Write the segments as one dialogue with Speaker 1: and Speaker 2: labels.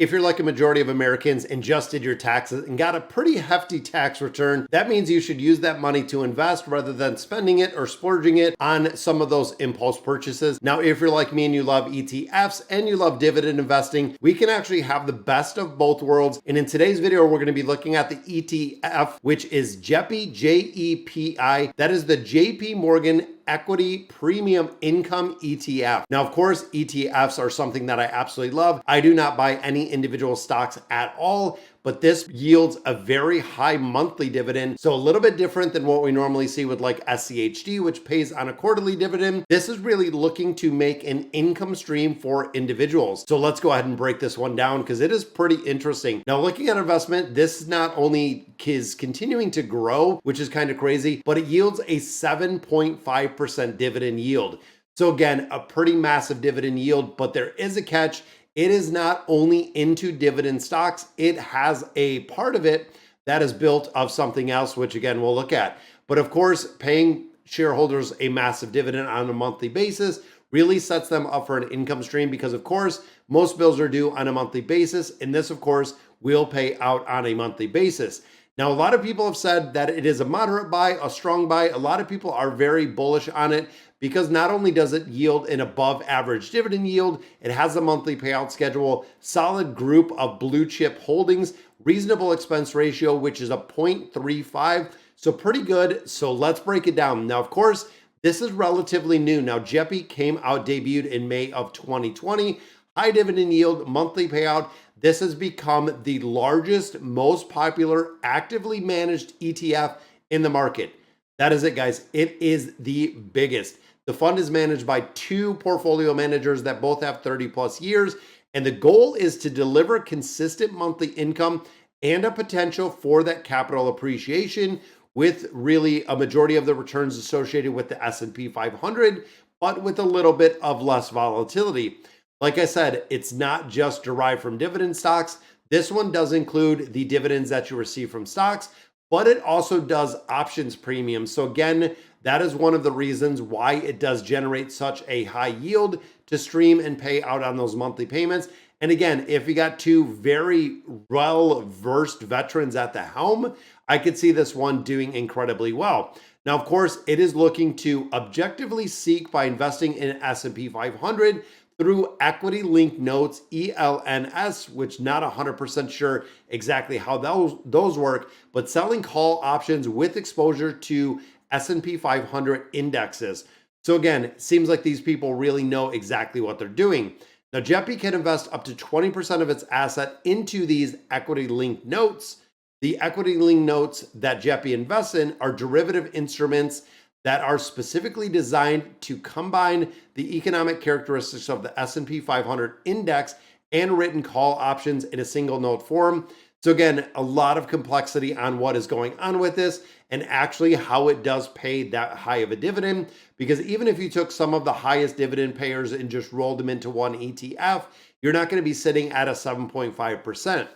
Speaker 1: If you're like a majority of Americans and just did your taxes and got a pretty hefty tax return, that means you should use that money to invest rather than spending it or splurging it on some of those impulse purchases. Now, if you're like me and you love ETFs and you love dividend investing, we can actually have the best of both worlds. And in today's video, we're going to be looking at the ETF, which is JEPI, J-E-P-I. That is the JP Morgan Equity Premium Income ETF. Now, of course, ETFs are something that I absolutely love. I do not buy any individual stocks at all, but this yields a very high monthly dividend. So a little bit different than what we normally see with like SCHD, which pays on a quarterly dividend. This is really looking to make an income stream for individuals. So let's go ahead and break this one down because it is pretty interesting. Now, looking at investment, this not only is continuing to grow, which is kind of crazy, but it yields a 7.5% dividend yield. So again, a pretty massive dividend yield, but there is a catch. It is not only into dividend stocks, it has a part of it that is built of something else, which again, we'll look at. But of course, paying shareholders a massive dividend on a monthly basis really sets them up for an income stream because of course, most bills are due on a monthly basis. And this of course, will pay out on a monthly basis. Now, a lot of people have said that it is a moderate buy, a strong buy. A lot of people are very bullish on it because not only does it yield an above average dividend yield, it has a monthly payout schedule, solid group of blue chip holdings, reasonable expense ratio, which is a 0.35. So pretty good. So let's break it down. Now, of course, this is relatively new. Now, JEPI came out, debuted in May of 2020. High dividend yield, monthly payout. This has become the largest, most popular, actively managed ETF in the market. That is it, guys. It is the biggest. The fund is managed by two portfolio managers that both have 30 plus years. And the goal is to deliver consistent monthly income and a potential for that capital appreciation with really a majority of the returns associated with the S&P 500, but with a little bit of less volatility. Like I said, it's not just derived from dividend stocks. This one does include the dividends that you receive from stocks, but it also does options premiums. So again, that is one of the reasons why it does generate such a high yield to stream and pay out on those monthly payments. And again, if you got two very well-versed veterans at the helm, I could see this one doing incredibly well. Now, of course, it is looking to objectively seek by investing in S&P 500 through equity-linked notes, ELNS, which not 100% sure exactly how those work, but selling call options with exposure to S&P 500 indexes. So again, it seems like these people really know exactly what they're doing. Now, JEPI can invest up to 20% of its asset into these equity-linked notes. The equity-linked notes that JEPI invests in are derivative instruments that are specifically designed to combine the economic characteristics of the S&P 500 index and written call options in a single note form. So again, a lot of complexity on what is going on with this and actually how it does pay that high of a dividend. Because even if you took some of the highest dividend payers and just rolled them into one ETF, you're not going to be sitting at a 7.5%.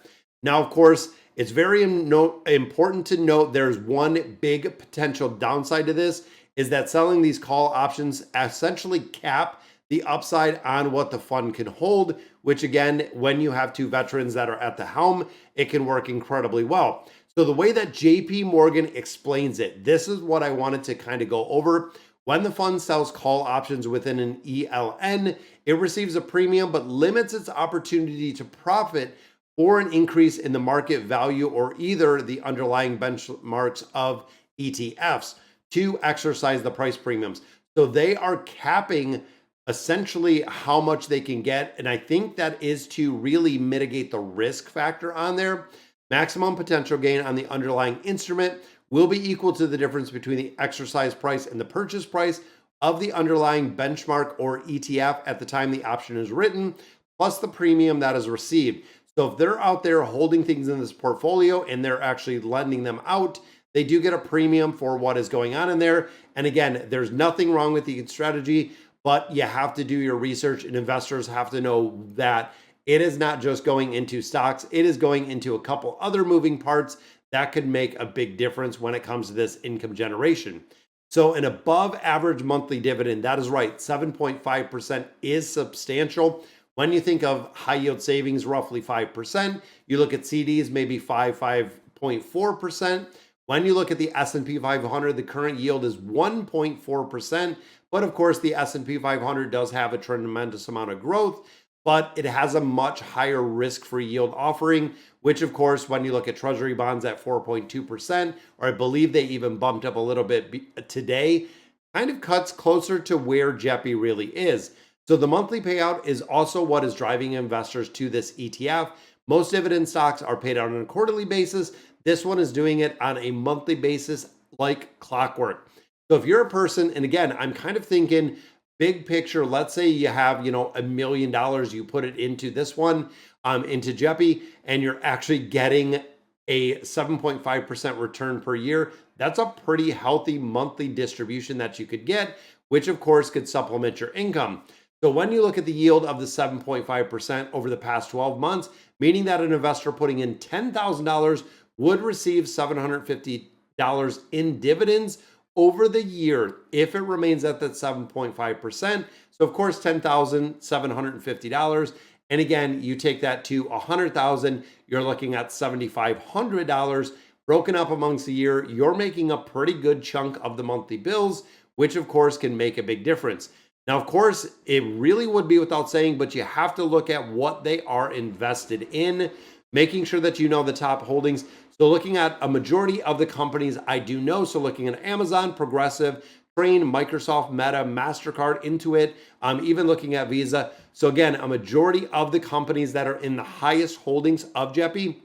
Speaker 1: Now, of course, it's very important to note there's one big potential downside to this is that selling these call options essentially cap the upside on what the fund can hold, which again, when you have two veterans that are at the helm, it can work incredibly well. So the way that JP Morgan explains it, this is what I wanted to kind of go over. When the fund sells call options within an ELN, it receives a premium but limits its opportunity to profit or an increase in the market value or either the underlying benchmarks of ETFs to exercise the price premiums. So they are capping essentially how much they can get. And I think that is to really mitigate the risk factor on there. Maximum potential gain on the underlying instrument will be equal to the difference between the exercise price and the purchase price of the underlying benchmark or ETF at the time the option is written, plus the premium that is received. So if they're out there holding things in this portfolio and they're actually lending them out, they do get a premium for what is going on in there. And again, there's nothing wrong with the strategy, but you have to do your research and investors have to know that it is not just going into stocks. It is going into a couple other moving parts that could make a big difference when it comes to this income generation. So an above average monthly dividend, that is right, 7.5% is substantial. When you think of high yield savings, roughly 5%, you look at CDs, maybe 5.4%. When you look at the S&P 500, the current yield is 1.4%. But of course, the S&P 500 does have a tremendous amount of growth, but it has a much higher risk-free yield offering, which of course, when you look at treasury bonds at 4.2%, or I believe they even bumped up a little bit today, kind of cuts closer to where JEPI really is. So the monthly payout is also what is driving investors to this ETF. Most dividend stocks are paid out on a quarterly basis. This one is doing it on a monthly basis like clockwork. So if you're a person, and again, I'm kind of thinking big picture, let's say you have, $1 million, you put it into this one, into JEPI, and you're actually getting a 7.5% return per year. That's a pretty healthy monthly distribution that you could get, which of course could supplement your income. So when you look at the yield of the 7.5% over the past 12 months, meaning that an investor putting in $10,000 would receive $750 in dividends over the year if it remains at that 7.5%. So of course, $10,750. And again, you take that to $100,000, you're looking at $7,500 broken up amongst the year. You're making a pretty good chunk of the monthly bills, which of course can make a big difference. Now, of course, it really would be without saying, but you have to look at what they are invested in, making sure that you know the top holdings. So looking at a majority of the companies I do know, so looking at Amazon, Progressive, Train, Microsoft, Meta, MasterCard, Intuit, even looking at Visa. So again, a majority of the companies that are in the highest holdings of JEPI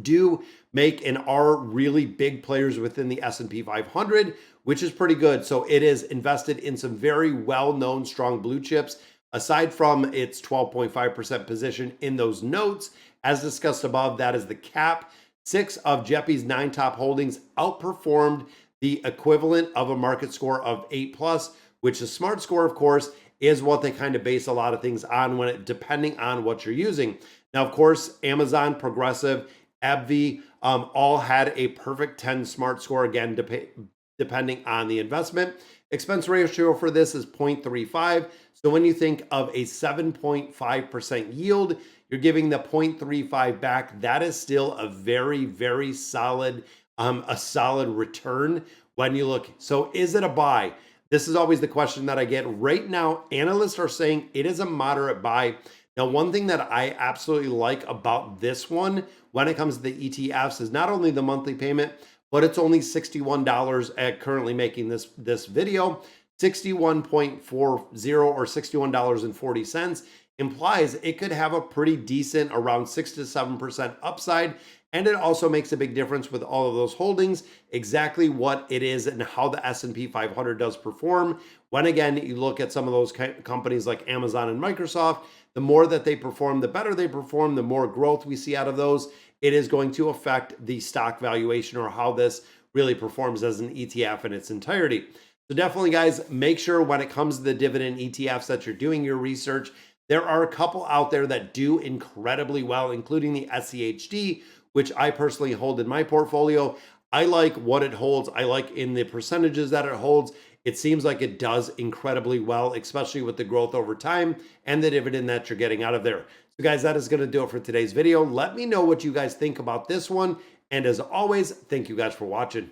Speaker 1: do make and are really big players within the S&P 500, which is pretty good. So it is invested in some very well-known strong blue chips, aside from its 12.5% position in those notes. As discussed above, that is the cap. 6 of JEPI's 9 top holdings outperformed the equivalent of a market score of 8+, which the smart score, of course, is what they kind of base a lot of things on depending on what you're using. Now, of course, Amazon, Progressive, AbbVie, all had a perfect 10 smart score, again, depending on the investment. Expense ratio for this is 0.35. So when you think of a 7.5% yield, you're giving the 0.35 back. That is still a very, very solid, a solid return when you look. So is it a buy? This is always the question that I get. Right now, analysts are saying it is a moderate buy. Now, one thing that I absolutely like about this one when it comes to the ETFs is not only the monthly payment, but it's only $61 at currently making this video. 61.40 or $61.40 implies it could have a pretty decent around 6 to 7% upside. And it also makes a big difference with all of those holdings, exactly what it is and how the S&P 500 does perform. When again, you look at some of those companies like Amazon and Microsoft, the more that they perform, the better they perform, the more growth we see out of those. It is going to affect the stock valuation or how this really performs as an ETF in its entirety. So definitely, guys, make sure when it comes to the dividend ETFs that you're doing your research. There are a couple out there that do incredibly well, including the SCHD, which I personally hold in my portfolio. I like what it holds. I like in the percentages that it holds. It seems like it does incredibly well, especially with the growth over time and the dividend that you're getting out of there. So guys, that is going to do it for today's video. Let me know what you guys think about this one. And as always, thank you guys for watching.